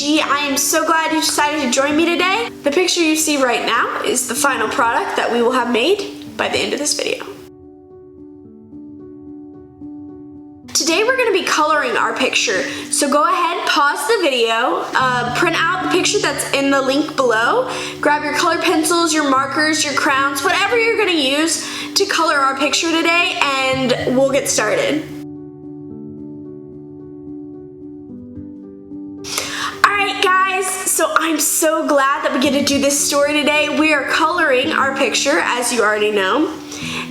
G. I am so glad you decided to join me today. The picture you see right now is the final product that we will have made by the end of this video. Today we're going to be coloring our picture, so go ahead, pause the video, print out the picture that's in the link below, grab your color pencils, your markers, your crayons, whatever you're going to use to color our picture today, and we'll get started. Alright guys, so I'm so glad that we get to do this story today. We are coloring our picture, as you already know.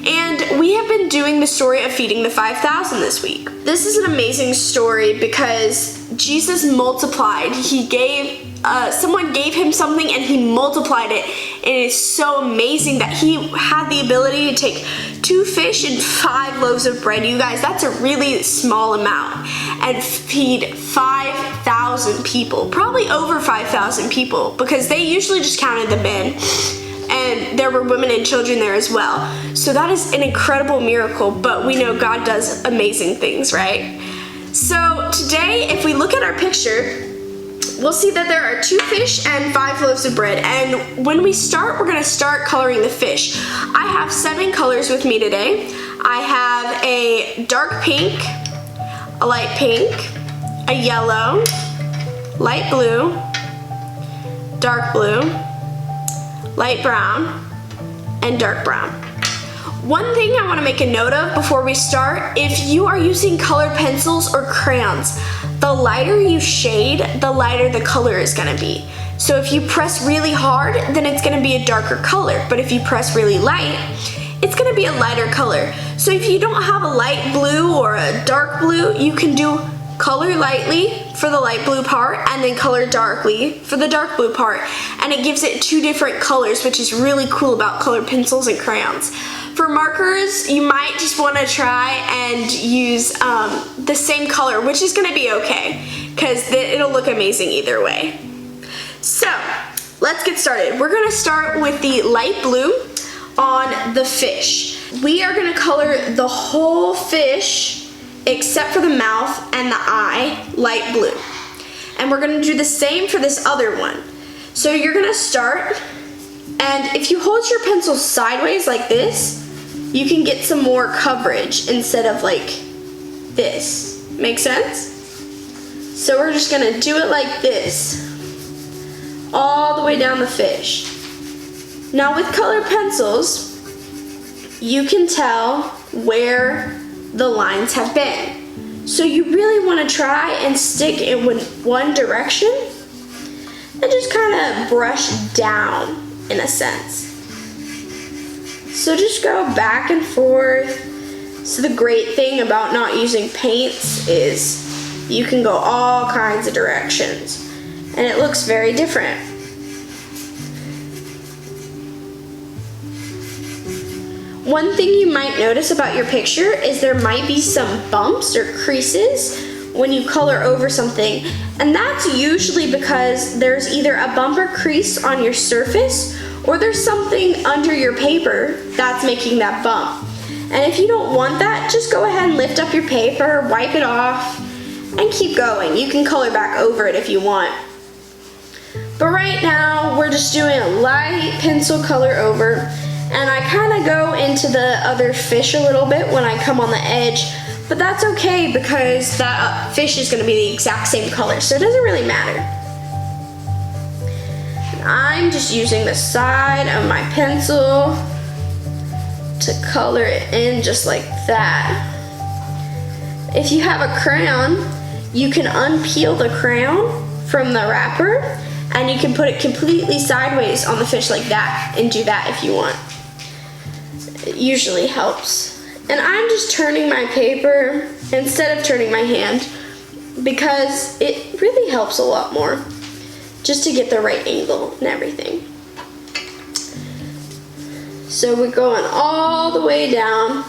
And we have been doing the story of feeding the 5,000 this week. This is an amazing story because Jesus multiplied. Someone gave him something and he multiplied it. And it is so amazing that he had the ability to take 2 fish and 5 loaves of bread. You guys, that's a really small amount. And feed 5,000 people, probably over 5,000 people, because they usually just counted the men. And there were women and children there as well. So that is an incredible miracle, but we know God does amazing things, right? So today, if we look at our picture, we'll see that there are 2 fish and 5 loaves of bread. And when we start, we're gonna start coloring the fish. I have 7 colors with me today. I have a dark pink, a light pink, a yellow, light blue, dark blue, light brown, and dark brown. One thing I want to make a note of before we start, if you are using colored pencils or crayons, the lighter you shade, the lighter the color is going to be. So if you press really hard, then it's going to be a darker color, but if you press really light, it's going to be a lighter color. So if you don't have a light blue or a dark blue, you can do color lightly for the light blue part and then color darkly for the dark blue part, and it gives it 2 different colors, which is really cool about colored pencils and crayons. For markers, you might just want to try and use the same color, which is going to be okay because it'll look amazing either way. So let's get started. We're going to start with the light blue on the fish. We are going to color the whole fish except for the mouth and the eye, light blue. And we're gonna do the same for this other one. So you're gonna start, and if you hold your pencil sideways like this, you can get some more coverage instead of like this. Make sense? So we're just gonna do it like this, all the way down the fish. Now with colored pencils, you can tell where the lines have been. So you really want to try and stick in one direction and just kind of brush down in a sense. So just go back and forth. So the great thing about not using paints is you can go all kinds of directions and it looks very different. One thing you might notice about your picture is there might be some bumps or creases when you color over something, and that's usually because there's either a bump or crease on your surface or there's something under your paper that's making that bump. And if you don't want that, just go ahead and lift up your paper, wipe it off, and keep going. You can color back over it if you want. But right now, we're just doing a light pencil color over. And I kind of go into the other fish a little bit when I come on the edge, but that's okay because that fish is going to be the exact same color, so it doesn't really matter. And I'm just using the side of my pencil to color it in just like that. If you have a crayon, you can unpeel the crayon from the wrapper and you can put it completely sideways on the fish like that and do that if you want. It usually helps. And I'm just turning my paper instead of turning my hand because it really helps a lot more just to get the right angle and everything. So we're going all the way down.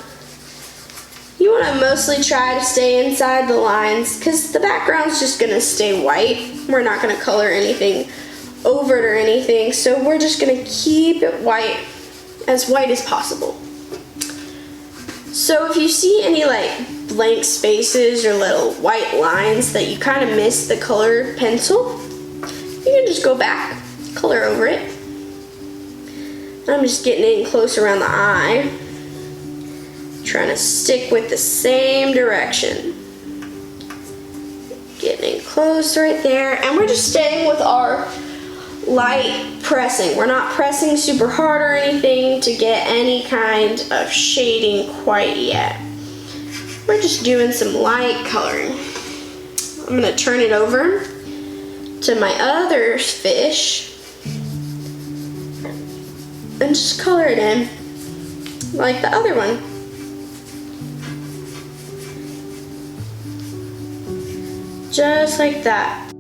You want to mostly try to stay inside the lines because the background's just going to stay white. We're not going to color anything over it or anything, so we're just going to keep it white as possible. So if you see any like blank spaces or little white lines that you kind of missed the colored pencil, can just go back, color over it. I'm just getting in close around the eye, trying to stick with the same direction. Getting in close right there, and we're just staying with our light pressing. We're not pressing super hard or anything to get any kind of shading quite yet. We're just doing some light coloring. I'm gonna turn it over to my other fish and just color it in like the other one. Just like that.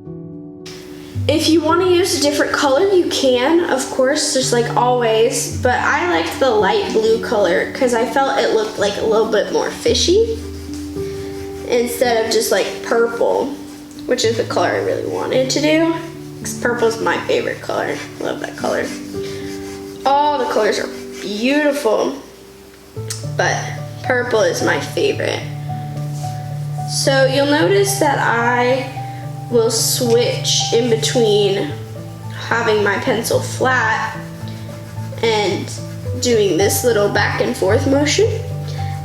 If you want to use a different color, you can, of course, just like always, but I liked the light blue color because I felt it looked like a little bit more fishy instead of just like purple, which is the color I really wanted to do, because purple is my favorite color. I love that color. All the colors are beautiful, but purple is my favorite. So you'll notice that I will switch in between having my pencil flat and doing this little back and forth motion.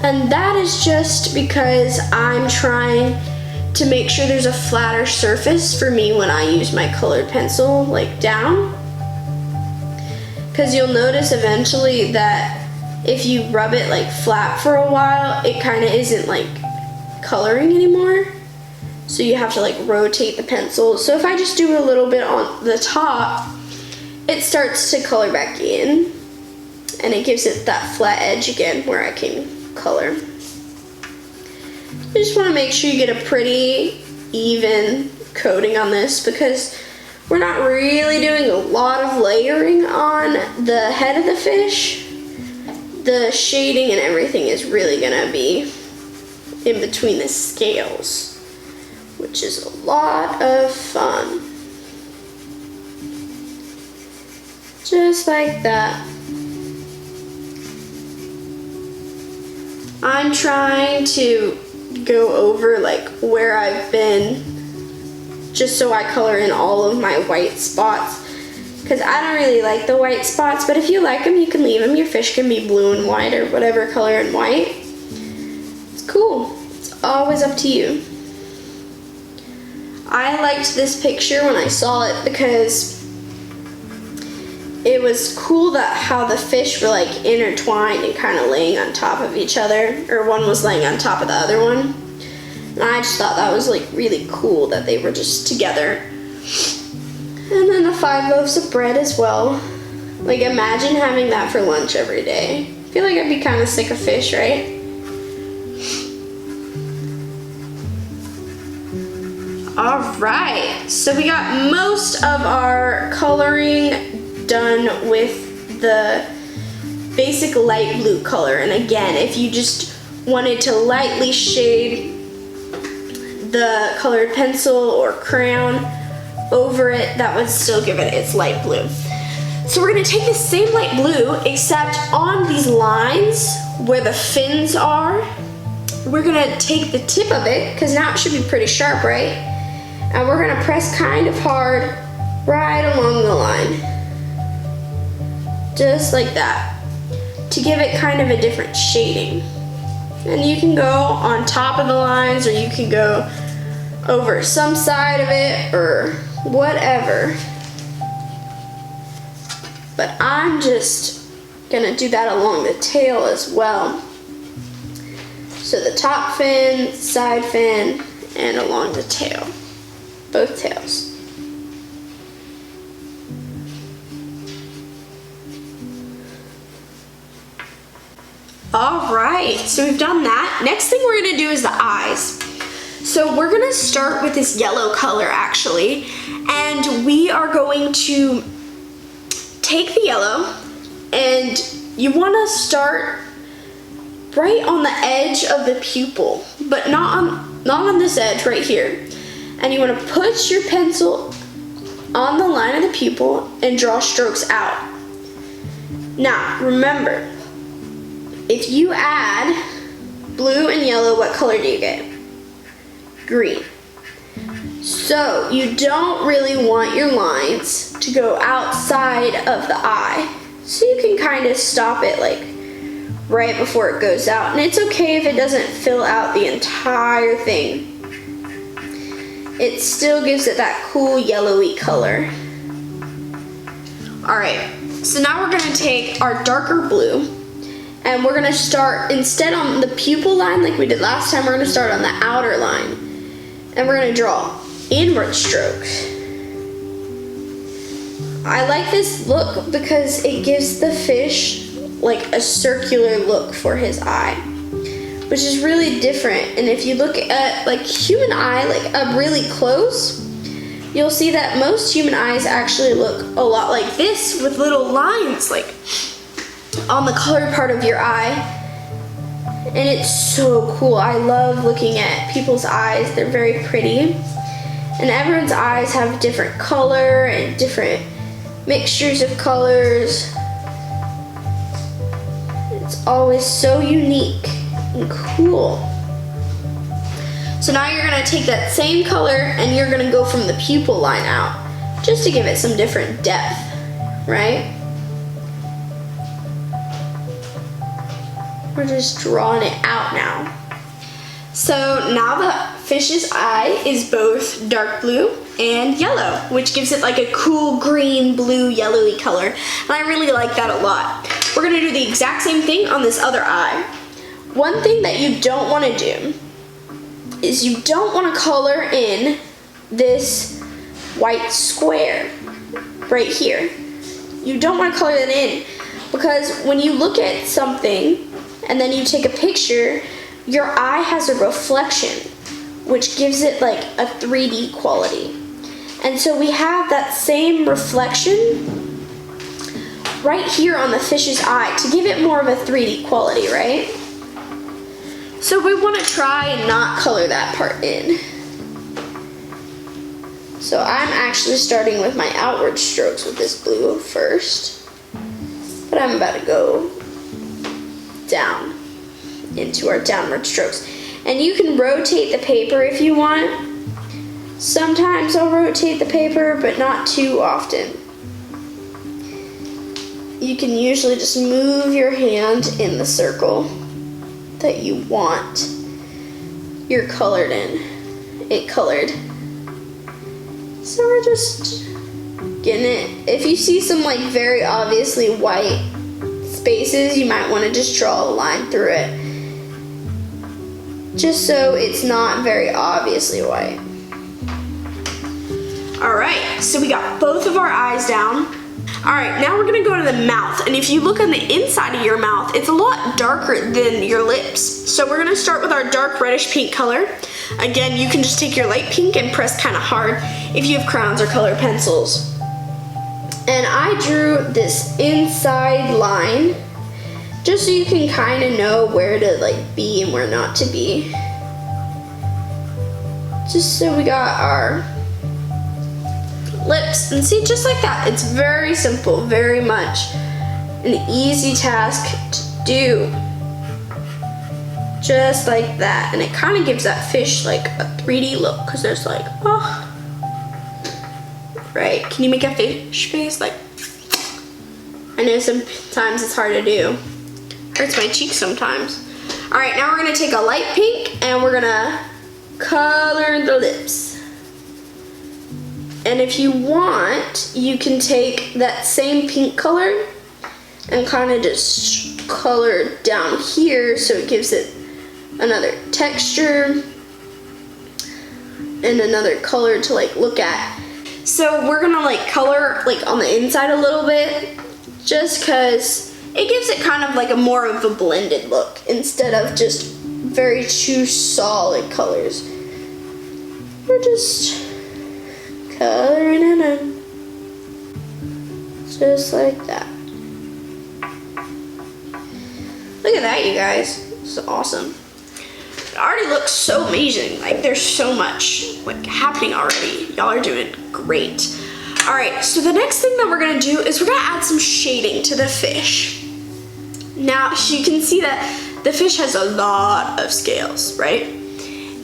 And that is just because I'm trying to make sure there's a flatter surface for me when I use my colored pencil like down. Because you'll notice eventually that if you rub it like flat for a while, it kind of isn't like coloring anymore. So you have to like rotate the pencil. So if I just do a little bit on the top, it starts to color back in and it gives it that flat edge again where I can color. I just want to make sure you get a pretty even coating on this because we're not really doing a lot of layering on the head of the fish. The shading and everything is really gonna be in between the scales, which is a lot of fun. Just like that. I'm trying to go over like where I've been just so I color in all of my white spots, because I don't really like the white spots, but if you like them, you can leave them. Your fish can be blue and white or whatever color and white. It's cool. It's always up to you. I liked this picture when I saw it because it was cool that how the fish were like intertwined and kind of laying on top of each other, or one was laying on top of the other one. And I just thought that was like really cool that they were just together. And then the 5 loaves of bread as well. Like imagine having that for lunch every day. I feel like I'd be kind of sick of fish, right? All right, so we got most of our coloring done with the basic light blue color. And again, if you just wanted to lightly shade the colored pencil or crayon over it, that would still give it its light blue. So we're gonna take the same light blue, except on these lines where the fins are, we're gonna take the tip of it, because now it should be pretty sharp, right? And we're gonna press kind of hard right along the line. Just like that, to give it kind of a different shading. And you can go on top of the lines, or you can go over some side of it, or whatever. But I'm just gonna do that along the tail as well. So the top fin, side fin, and along the tail. Both tails. All right, so we've done that. Next thing we're gonna do is the eyes. So we're gonna start with this yellow color actually, and we are going to take the yellow, and you wanna start right on the edge of the pupil, but not on this edge right here. And you wanna put your pencil on the line of the pupil and draw strokes out. Now, remember, if you add blue and yellow, what color do you get? Green. So you don't really want your lines to go outside of the eye. So you can kind of stop it like right before it goes out. And it's okay if it doesn't fill out the entire thing. It still gives it that cool yellowy color. All right, so now we're gonna take our darker blue and we're gonna start, instead on the pupil line like we did last time, we're gonna start on the outer line. And we're gonna draw inward strokes. I like this look because it gives the fish like a circular look for his eye, which is really different. And if you look at like human eye, like up really close, you'll see that most human eyes actually look a lot like this with little lines like on the colored part of your eye. And it's so cool. I love looking at people's eyes. They're very pretty. And everyone's eyes have different color and different mixtures of colors. It's always so unique and cool. So now you're gonna take that same color and you're gonna go from the pupil line out, just to give it some different depth, right? We're just drawing it out now. So now the fish's eye is both dark blue and yellow, which gives it like a cool green, blue, yellowy color. And I really like that a lot. We're gonna do the exact same thing on this other eye. One thing that you don't wanna do is you don't wanna color in this white square right here. You don't wanna color that in because when you look at something and then you take a picture, your eye has a reflection, which gives it like a 3D quality. And so we have that same reflection right here on the fish's eye to give it more of a 3D quality, right? So we want to try and not color that part in. So I'm actually starting with my outward strokes with this blue first, but I'm about to go down into our downward strokes. And you can rotate the paper if you want. Sometimes I'll rotate the paper, but not too often. You can usually just move your hand in the circle that you want you're colored in. It colored. So we're just getting it. If you see some like very obviously white spaces, you might want to just draw a line through it, just so it's not very obviously white. All right, so we got both of our eyes down. All right, now we're gonna go to the mouth. And if you look on the inside of your mouth, it's a lot darker than your lips. So we're gonna start with our dark reddish pink color. Again, you can just take your light pink and press kind of hard if you have crayons or colored pencils. And I drew this inside line just so you can kind of know where to like be and where not to be. Just so we got our lips, and see, just like that, it's very simple, very much an easy task to do, just like that. And it kind of gives that fish like a 3D look because there's like, oh, right? Can you make a fish face? Like, I know sometimes it's hard to do. Hurts my cheeks sometimes. All right, now we're gonna take a light pink and we're gonna color the lips. And if you want, you can take that same pink color and kind of just color down here so it gives it another texture and another color to like look at. So we're gonna like color like on the inside a little bit just cause it gives it kind of like a more of a blended look instead of just very two solid colors. We're just coloring it in, just like that. Look at that, you guys. This is awesome. It already looks so amazing. Like there's so much like happening already. Y'all are doing great. All right, so the next thing that we're gonna do is we're gonna add some shading to the fish. Now you can see that the fish has a lot of scales, right?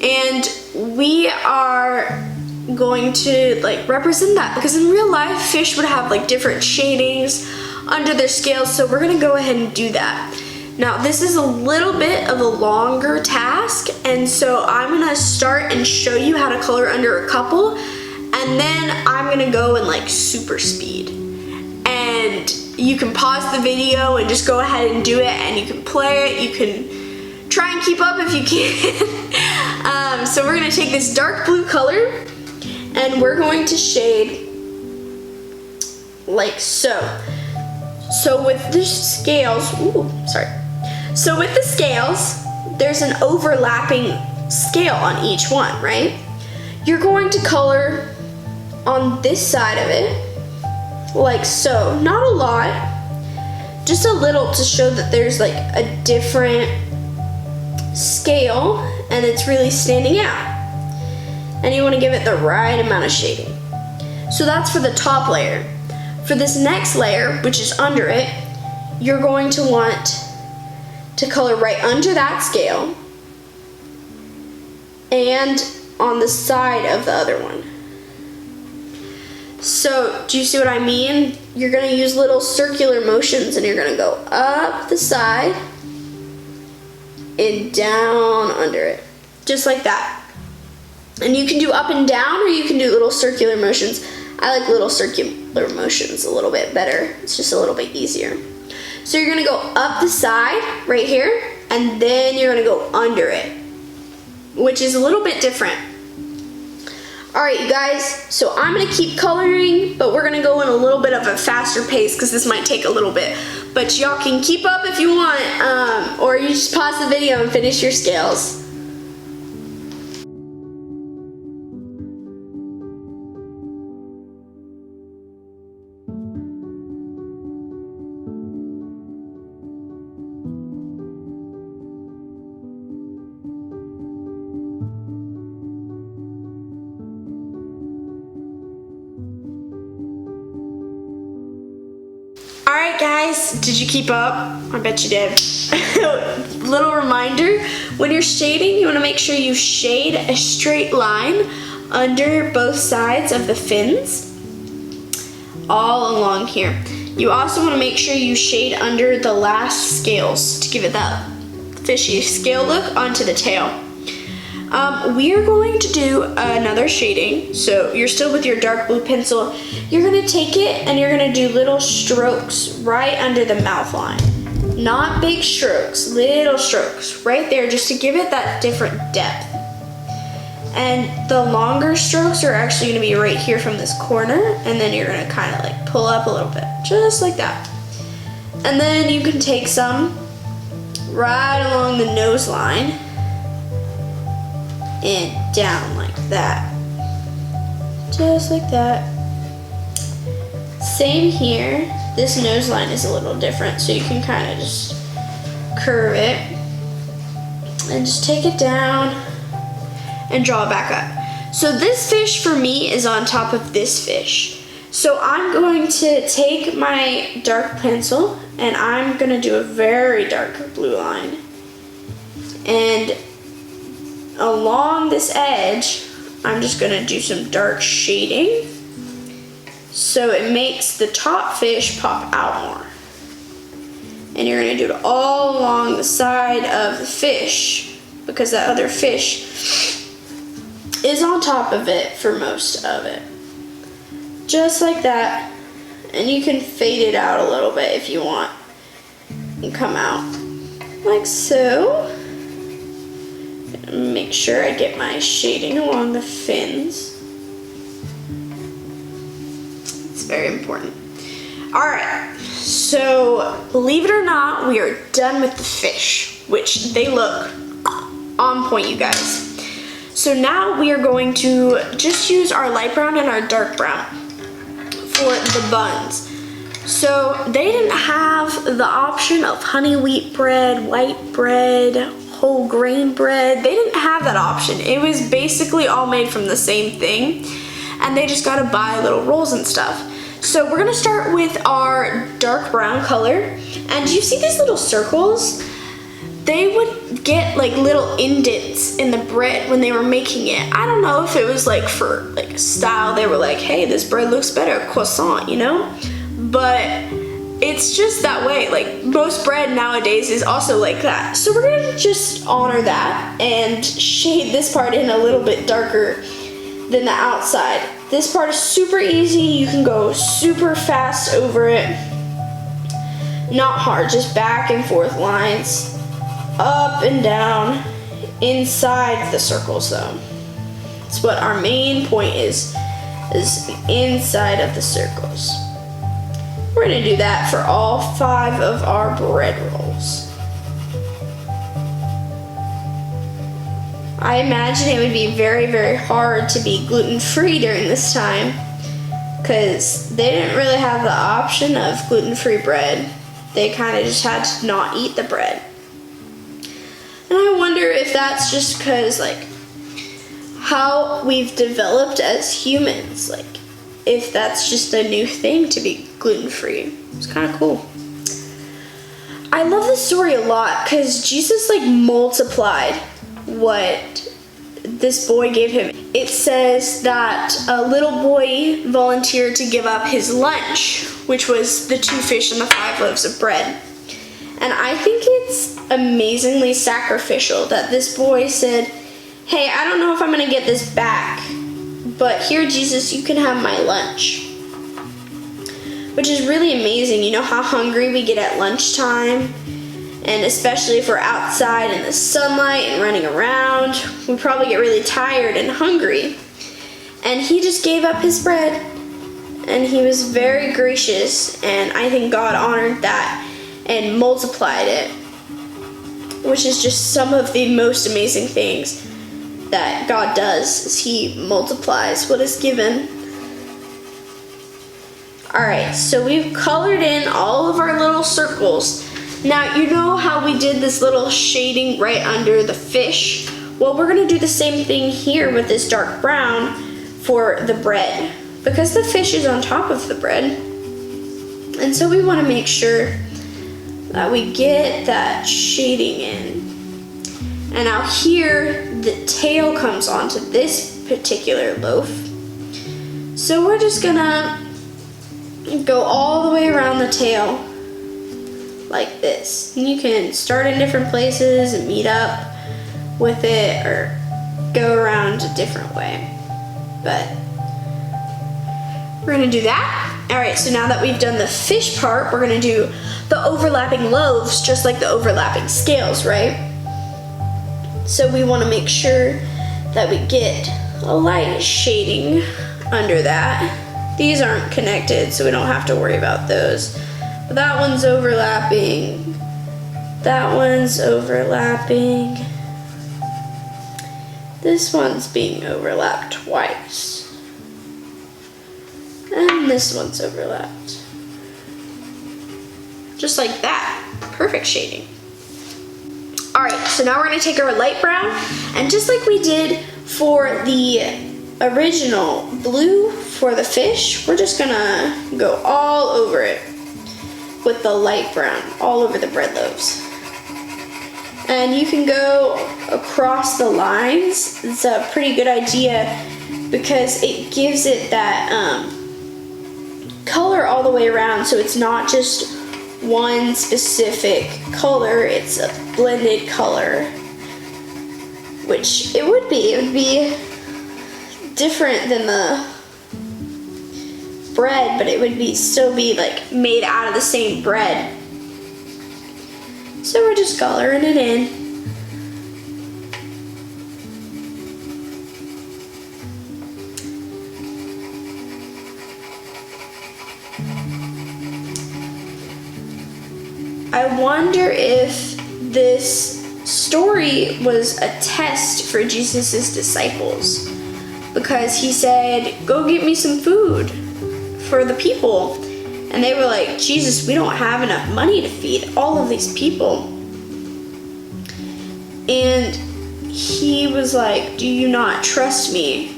And we are going to like represent that, because in real life fish would have like different shadings under their scales, so we're gonna go ahead and do that. Now this is a little bit of a longer task, and so I'm gonna start and show you how to color under a couple, and then I'm gonna go in like super speed. And you can pause the video and just go ahead and do it, and you can play it, you can try and keep up if you can. So we're gonna take this dark blue color and we're going to shade like so. So with the scales, So with the scales, there's an overlapping scale on each one, right? You're going to color on this side of it, like so. Not a lot, just a little to show that there's like a different scale and it's really standing out. And you want to give it the right amount of shading. So that's for the top layer. For this next layer, which is under it, you're going to want to color right under that scale and on the side of the other one. So do you see what I mean? You're going to use little circular motions, and you're going to go up the side and down under it, just like that. And you can do up and down, or you can do little circular motions. I like little circular motions a little bit better. It's just a little bit easier. So you're gonna go up the side right here, and then you're gonna go under it, which is a little bit different. All right, you guys, so I'm gonna keep coloring, but we're gonna go in a little bit of a faster pace because this might take a little bit. But y'all can keep up if you want, or you just pause the video and finish your scales. Alright guys, did you keep up? I bet you did. Little reminder, when you're shading, you want to make sure you shade a straight line under both sides of the fins, all along here. You also want to make sure you shade under the last scales to give it that fishy scale look onto the tail. We are going to do another shading. So you're still with your dark blue pencil. You're gonna take it and you're gonna do little strokes right under the mouth line. Not big strokes, little strokes right there, just to give it that different depth. And the longer strokes are actually gonna be right here from this corner, and then you're gonna kind of like pull up a little bit, just like that. And then you can take some right along the nose line and down like that, just like that. Same here. This nose line is a little different, so you can kind of just curve it and just take it down and draw it back up. So this fish for me is on top of this fish. So I'm going to take my dark pencil and I'm gonna do a very dark blue line, and along this edge, I'm just gonna do some dark shading so it makes the top fish pop out more. And you're gonna do it all along the side of the fish, because that other fish is on top of it for most of it. Just like that. And you can fade it out a little bit if you want, and come out like so. Make sure I get my shading along the fins. It's very important. All right, so believe it or not, we are done with the fish, which they look on point, you guys. So now we are going to just use our light brown and our dark brown for the buns. So they didn't have the option of honey wheat bread, white bread, whole grain bread. They didn't have that option. It was basically all made from the same thing, and they just got to buy little rolls and stuff. So we're gonna start with our dark brown color, and you see these little circles? they would get like little indents in the bread when they were making it. I don't know if it was like for like style. They were like, hey, this bread looks better, croissant, you know? But it's just that way. Like most bread nowadays is also like that. So we're gonna just honor that and shade this part in a little bit darker than the outside. This part is super easy. You can go super fast over it. Not hard, just back and forth lines. Up and down inside the circles though. That's what our main point is inside of the circles. We're gonna do that for all 5 of our bread rolls. I imagine it would be very, very hard to be gluten-free during this time because they didn't really have the option of gluten-free bread. They kind of just had to not eat the bread. And I wonder if that's just because, like, how we've developed as humans. Like, if that's just a new thing to be gluten-free. It's kind of cool. I love this story a lot because Jesus, like, multiplied what this boy gave him. It says that a little boy volunteered to give up his lunch, which was the 2 fish and the 5 loaves of bread. And I think it's amazingly sacrificial that this boy said, hey, I don't know if I'm gonna get this back, but here, Jesus, you can have my lunch. Which is really amazing. You know how hungry we get at lunchtime? And especially if we're outside in the sunlight and running around, we probably get really tired and hungry. And he just gave up his bread, and he was very gracious, and I think God honored that and multiplied it, which is just some of the most amazing things that God does, is he multiplies what is given. Alright, so we've colored in all of our little circles. Now, you know how we did this little shading right under the fish? Well, we're going to do the same thing here with this dark brown for the bread, because the fish is on top of the bread. And so we want to make sure that we get that shading in. And now here, the tail comes onto this particular loaf. So we're just gonna go all the way around the tail like this. And you can start in different places and meet up with it or go around a different way. But we're gonna do that. All right, so now that we've done the fish part, we're gonna do the overlapping loaves, just like the overlapping scales, right? So we wanna make sure that we get a light shading under that. These aren't connected, so we don't have to worry about those. But that one's overlapping. That one's overlapping. This one's being overlapped twice. And this one's overlapped. Just like that. Perfect shading. Alright, so now we're going to take our light brown, and just like we did for the original blue for the fish, we're just going to go all over it with the light brown, all over the bread loaves. And you can go across the lines. It's a pretty good idea because it gives it that color all the way around, so it's not just one specific color, it's a blended color, which it would be different than the bread, but it would still be like made out of the same bread. So we're just coloring it in. I wonder if this story was a test for Jesus' disciples, because he said, go get me some food for the people. And they were like, Jesus, we don't have enough money to feed all of these people. And he was like, do you not trust me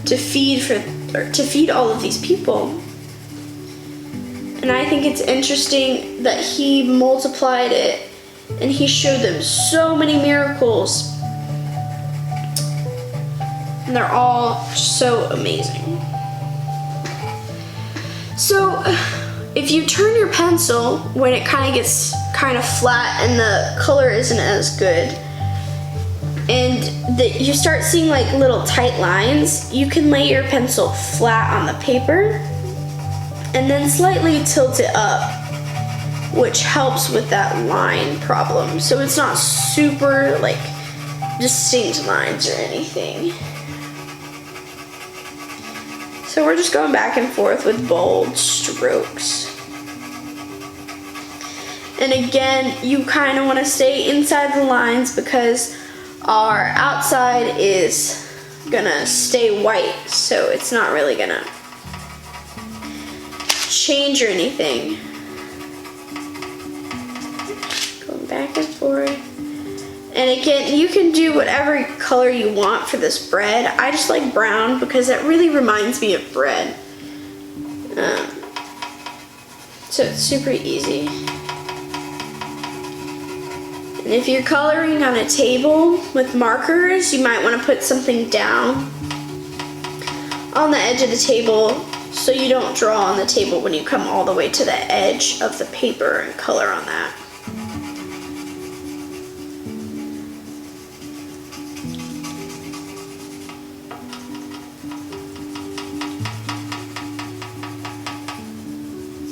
to feed all of these people? And I think it's interesting that he multiplied it and he showed them so many miracles. And they're all so amazing. So if you turn your pencil when it kind of gets kind of flat and the color isn't as good, and you start seeing like little tight lines, you can lay your pencil flat on the paper and then slightly tilt it up, which helps with that line problem. So it's not super like distinct lines or anything. So we're just going back and forth with bold strokes. And again, you kind of want to stay inside the lines because our outside is gonna stay white, so it's not really gonna change or anything. Going back and forth. And again, you can do whatever color you want for this bread. I just like brown because it really reminds me of bread. So it's super easy. And if you're coloring on a table with markers, you might want to put something down on the edge of the table so you don't draw on the table when you come all the way to the edge of the paper and color on that.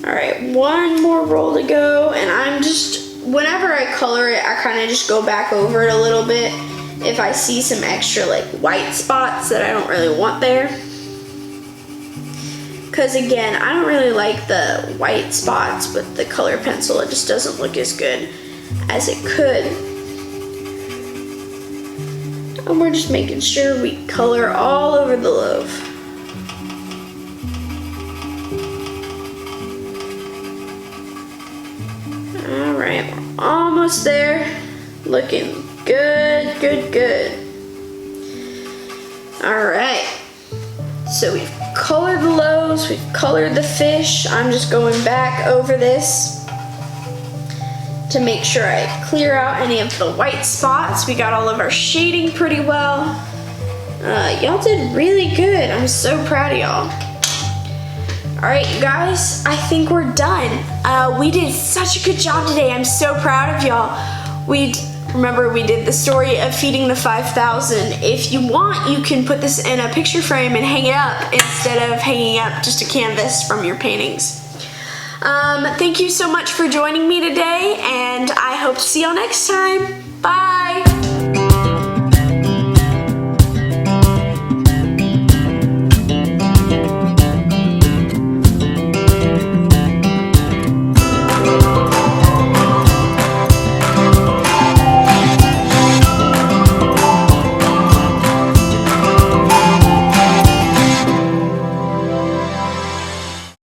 Alright, one more roll to go, and I'm just, whenever I color it, I kind of just go back over it a little bit if I see some extra like white spots that I don't really want there. Because again, I don't really like the white spots with the color pencil. It just doesn't look as good as it could. And we're just making sure we color all over the loaf. Alright, we're almost there. Looking good, good, good. Alright, so we've colored the loaves, we've colored the fish. I'm just going back over this to make sure I clear out any of the white spots. We got all of our shading pretty well. Y'all did really good. I'm so proud of y'all. Alright, you guys, I think we're done. We did such a good job today. I'm so proud of y'all. Remember, we did the story of feeding the 5,000. If you want, you can put this in a picture frame and hang it up instead of hanging up just a canvas from your paintings. Thank you so much for joining me today, and I hope to see y'all next time. Bye!